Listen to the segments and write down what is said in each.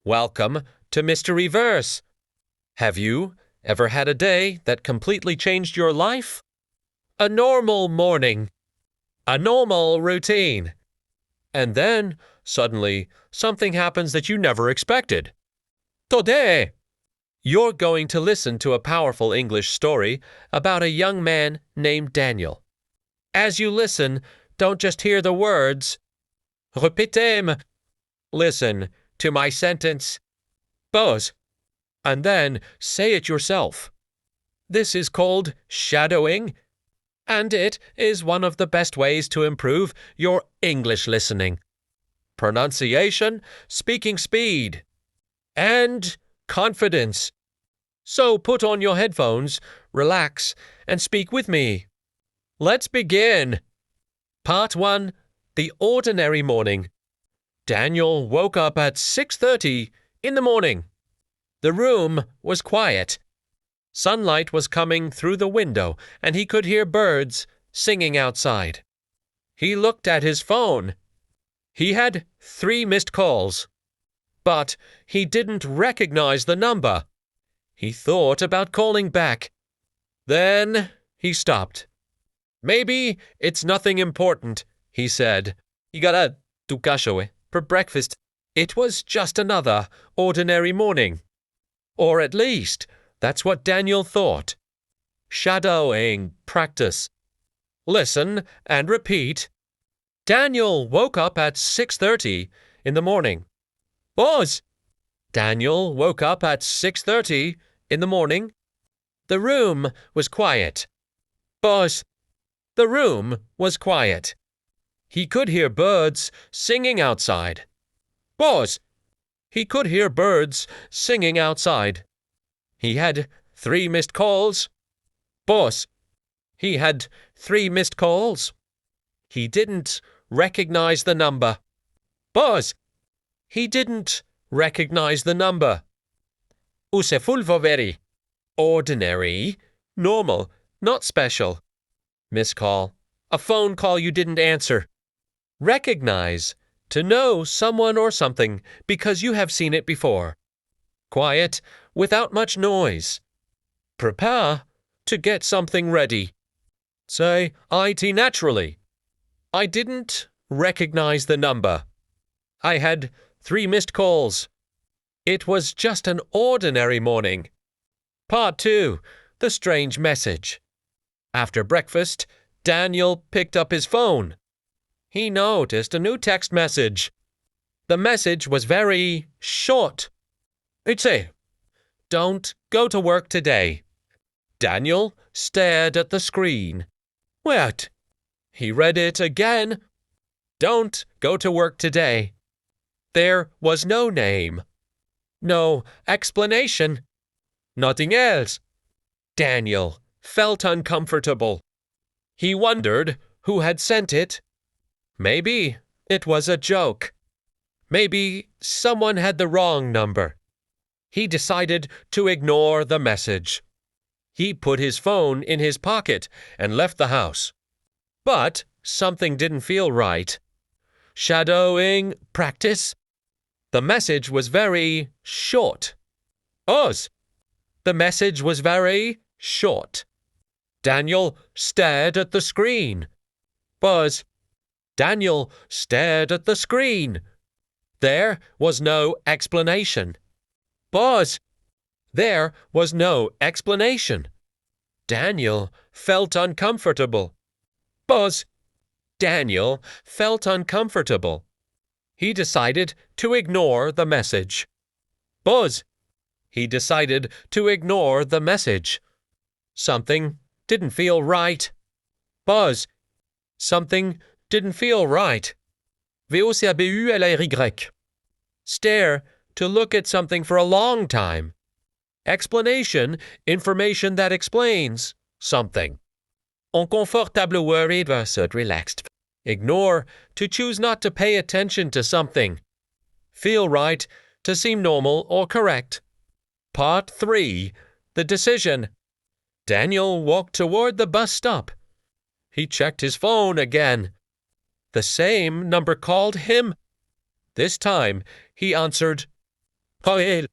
Welcome to MysteryVerse. Have you ever had a day that completely changed your life? A normal morning. A normal routine. And then, suddenly, something happens that you never expected. Today! You're going to listen to a powerful English story about a young man named Daniel. As you listen, don't just hear the words. Répétez. Listen to my sentence. Pause. And then say it yourself. This is called shadowing, and it is one of the best ways to improve your English listening. Pronunciation, speaking speed, and confidence. So put on your headphones, relax, and speak with me. Let's begin. Part 1. The ordinary morning. Daniel woke up at 6:30 in the morning. The room was quiet. Sunlight was coming through the window, and he could hear birds singing outside. He looked at his phone. He had 3 missed calls, but he didn't recognize the number. He thought about calling back. Then he stopped. Maybe it's nothing important, he said. Igara tukashoe for breakfast. It was just another ordinary morning. Or at least, that's what Daniel thought. Shadowing practice. Listen and repeat. Daniel woke up at 6:30 in the morning. Pause. Daniel woke up at 6:30 in the morning. The room was quiet. Pause. The room was quiet. He could hear birds singing outside. Pause. He could hear birds singing outside. He had 3 missed calls. Pause. He had 3 missed calls. He didn't recognize the number. Pause. He didn't recognize the number. Usefulvoveri. Ordinary. Normal. Not special. Missed call. A phone call you didn't answer. Recognize. To know someone or something because you have seen it before. Quiet, without much noise. Prepare to get something ready. Say it naturally. I didn't recognize the number. I had 3 missed calls. It was just an ordinary morning. Part 2. The strange message. After breakfast, Daniel picked up his phone. He noticed a new text message. The message was very short. It said, "Don't go to work today." Daniel stared at the screen. What? He read it again. "Don't go to work today." There was no name. No explanation. Nothing else. Daniel felt uncomfortable. He wondered who had sent it. Maybe it was a joke. Maybe someone had the wrong number. He decided to ignore the message. He put his phone in his pocket and left the house. But something didn't feel right. Shadowing practice. The message was very short. Oz. The message was very short. Daniel stared at the screen. Buzz. Daniel stared at the screen. There was no explanation. Pause. There was no explanation. Daniel felt uncomfortable. Pause. Daniel felt uncomfortable. He decided to ignore the message. Pause. He decided to ignore the message. Something didn't feel right. Pause. Something didn't feel right. VOCABULRY. Stare, to look at something for a long time. Explanation, information that explains something. Inconfortable, worried versus relaxed. Ignore, to choose not to pay attention to something. Feel right, to seem normal or correct. Part 3. The decision. Daniel walked toward the bus stop. He checked his phone again. The same number called him. This time, he answered, Joel.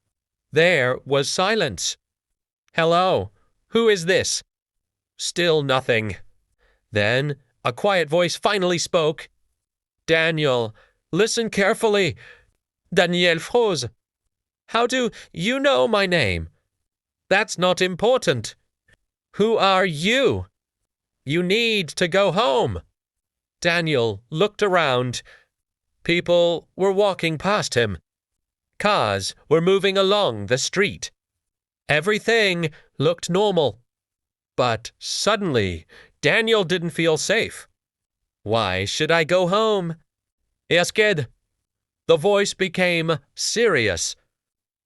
There was silence. Hello, who is this? Still nothing. Then a quiet voice finally spoke. Daniel, listen carefully. Daniel Froze. How do you know my name? That's not important. Who are you? You need to go home. Daniel looked around. People were walking past him. Cars were moving along the street. Everything looked normal. But suddenly, Daniel didn't feel safe. Why should I go home? Ersked. The voice became serious.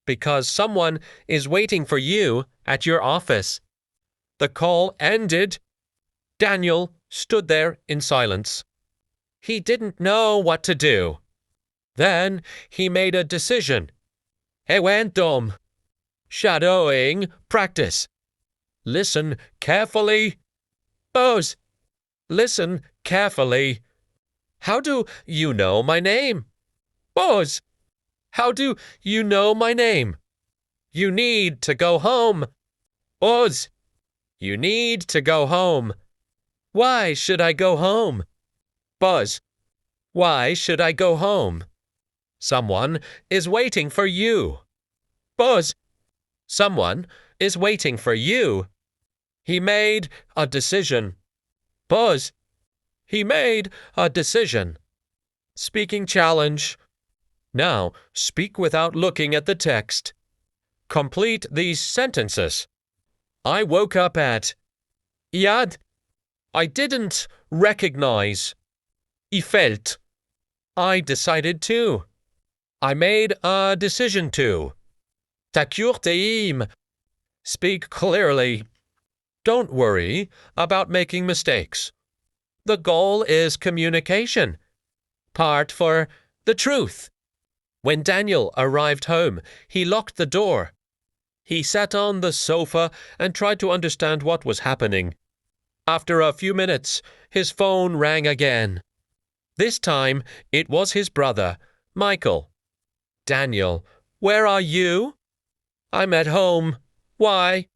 Because someone is waiting for you at your office. The call ended. Daniel stood there in silence. He didn't know what to do. Then he made a decision. He went dumb. Shadowing practice. Listen carefully. Bose, listen carefully. How do you know my name? Bose, how do you know my name? You need to go home. Bose, you need to go home. Why should I go home? Buzz, why should I go home? Someone is waiting for you. Buzz, someone is waiting for you. He made a decision. Buzz, he made a decision. Speaking challenge. Now, speak without looking at the text. Complete these sentences. I woke up at. Yad. I didn't recognize. I felt. I decided to. I made a decision to. Takurteim. Speak clearly. Don't worry about making mistakes. The goal is communication. Part for the truth. When Daniel arrived home, he locked the door. He sat on the sofa and tried to understand what was happening. After a few minutes, his phone rang again. This time, it was his brother, Michael. Daniel, where are you? I'm at home. Why?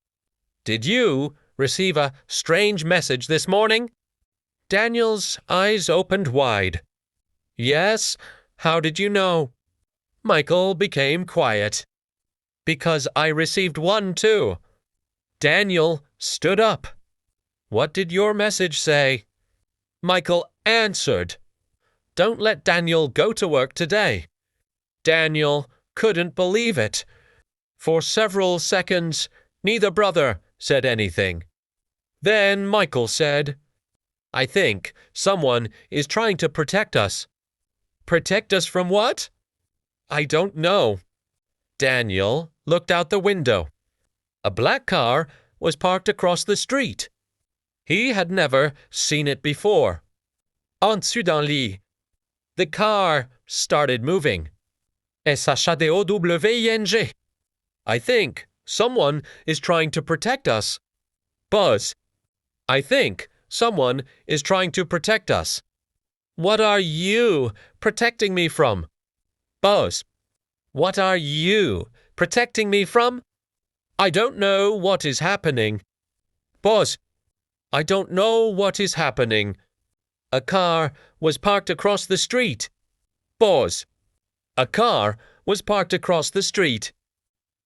Did you receive a strange message this morning? Daniel's eyes opened wide. Yes, how did you know? Michael became quiet. Because I received one too. Daniel stood up. What did your message say? Michael answered. Don't let Daniel go to work today. Daniel couldn't believe it. For several seconds, neither brother said anything. Then Michael said, I think someone is trying to protect us. Protect us from what? I don't know. Daniel looked out the window. A black car was parked across the street. He had never seen it before. En dessous d'un lit. The car started moving. S-H-A-D-O-W-I-N-G. I think someone is trying to protect us. Buzz. I think someone is trying to protect us. What are you protecting me from? Buzz. What are you protecting me from? I don't know what is happening. Buzz. I don't know what is happening. A car was parked across the street. Buzz. A car was parked across the street.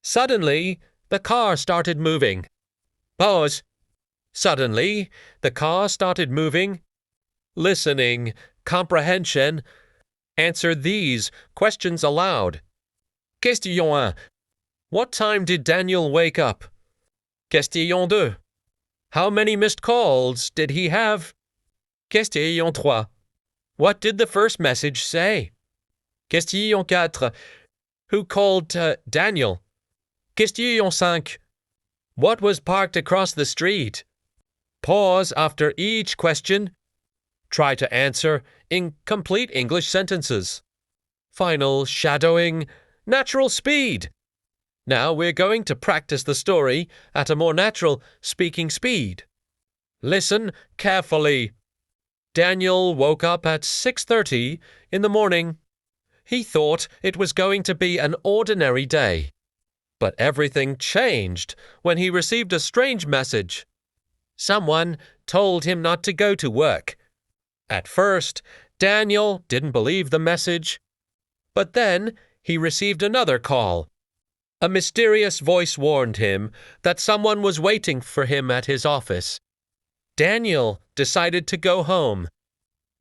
Suddenly, the car started moving. Buzz. Suddenly, the car started moving. Listening, comprehension. Answer these questions aloud. Question 1. What time did Daniel wake up? Question 2. How many missed calls did he have? Question 3. What did the first message say? Question 4. Who called Daniel? Question 5. What was parked across the street? Pause after each question. Try to answer in complete English sentences. Final shadowing, natural speed. Now we're going to practice the story at a more natural speaking speed. Listen carefully. Daniel woke up at 6:30 in the morning. He thought it was going to be an ordinary day. But everything changed when he received a strange message. Someone told him not to go to work. At first, Daniel didn't believe the message. But then he received another call. A mysterious voice warned him that someone was waiting for him at his office. Daniel decided to go home.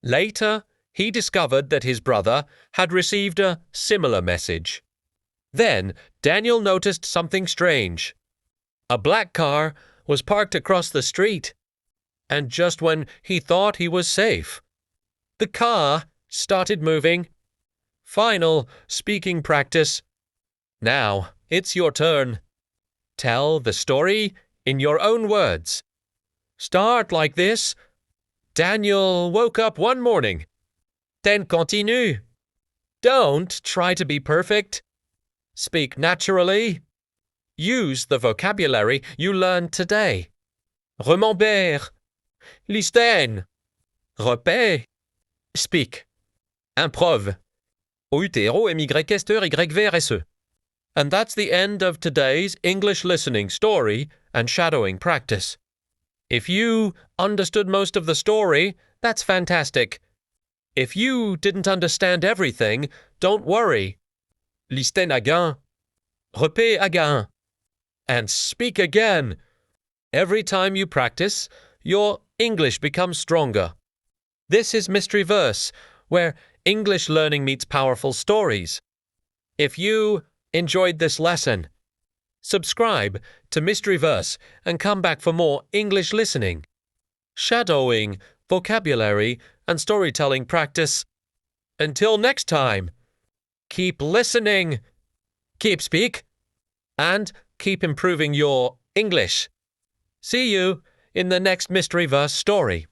Later, he discovered that his brother had received a similar message. Then, Daniel noticed something strange. A black car was parked across the street. And just when he thought he was safe, the car started moving. Final speaking practice. Now, it's your turn. Tell the story in your own words. Start like this. Daniel woke up one morning. Then continue. Don't try to be perfect. Speak naturally. Use the vocabulary you learned today. Remember. Listen. Repet. Speak. Improve. O-U-T-R-O-M-Y-S-T-E-R-Y-V-R-S-E. And that's the end of today's English listening story and shadowing practice. If you understood most of the story, that's fantastic. If you didn't understand everything, don't worry. Listen again. Repet again. And speak again. Every time you practice, your English becomes stronger. This is MysteryVerse, where English learning meets powerful stories. If you enjoyed this lesson, subscribe to MysteryVerse and come back for more English listening, shadowing, vocabulary, and storytelling practice. Until next time, keep listening, keep speak, and keep improving your English. See you in the next MysteryVerse story.